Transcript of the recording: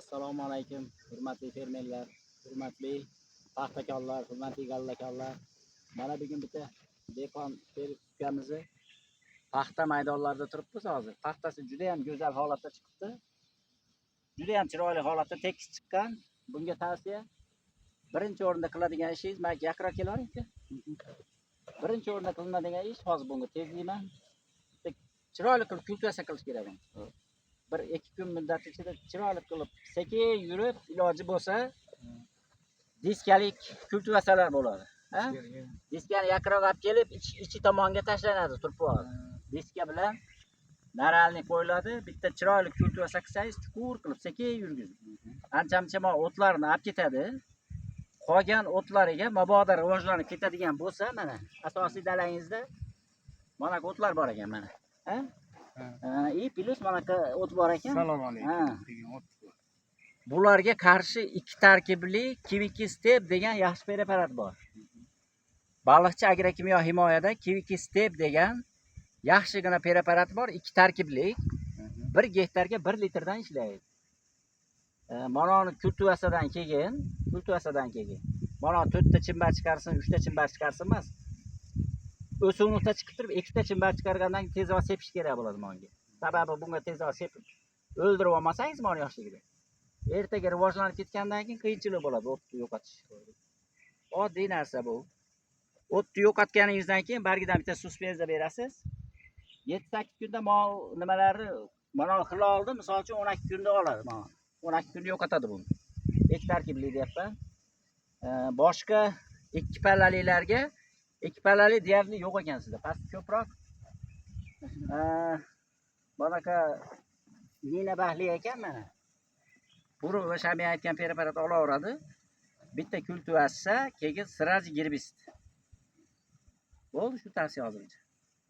Assalomu alaykum, hurmatli fermerlar, hurmatli paxtakorlar, hurmatli gallakorlar. Mana bugun bitta dehqon fermerimizni paxta maydonlarida turibmiz hozir. Paxtasi juda ham go'zal holatda chiqibdi. Juda ham chiroyli holatda tekis chiqqan. Bunga tavsiya birinchi o'rinda qiladigan ishingiz, men yaqinroq kelavering-ku. Birinchi o'rinda qilinadigan ish hozir bunga tezlikman. Chiroyli qilib kultivasiya qilish kerak. 1-2 kun muddat ichida chiroyli qilib sekin yurib, iloji bo'lsa diskalik kultivatsiyalar bo'ladi. Ha? Diskani yaqinroq olib kelib, ichi tomonga tashlanadi turpoq. Diska bilan naralni qo'yiladi. Bitta chiroyli kultivatsiya qilsangiz, chuqur qilib sekin yurgizing. Ancha-muncha o'tlarni olib ketadi. Qolgan o'tlariga mabodo rivojlanib ketadigan bo'lsa, mana asosiy dalangizda mana o'tlar bor ekan mana. Ha? Plus mana o't bor ekan. Assalomu alaykum. Bularga qarshi 2 tarkibli Kiviki Step degan yaxshi preparat bor. Baliqchi agrokimyo himoyada Kiviki Step degan yaxshigina preparat bor, 2 tarkibli. 1 gektarga 1 litrdan ishlaydi. Mana uni kultivasiyadan keyin, mana 4 ta chimbar chiqarsin, 3 ta chimbar chiqarsin emas. O'simlikda chiqib turib 2 ta chimbar chiqargandan keyin tezroq sepish kerak bo'ladi menga. Sababi bunga tezroq sepib o'ldirib olmasangiz mana yoshligida. Ertaga rivojlanib ketgandan keyin qiyinchilik bo'ladi o'tni yo'qotish. Oddiy narsa bu. O'tni yo'qotganingizdan keyin bargidan bitta suspenza berasiz. 7-8 kunda nimalarni mana hilolni misol uchun 12 kunda oladi mana. 12 kunda yo'qotadi buni. 2 tarkibli deyapman. Boshqa 2 pallalilarga 2 pallali deyarli yo'q ekan sizda. Past ko'proq bunaqa nina bahli ekan mana. Buni o'sha men aytgan preparat olaveradi. Bitta kultivasiya, keyin siraji gerbitsid. Bo'ldi, shu tavsiya hozircha.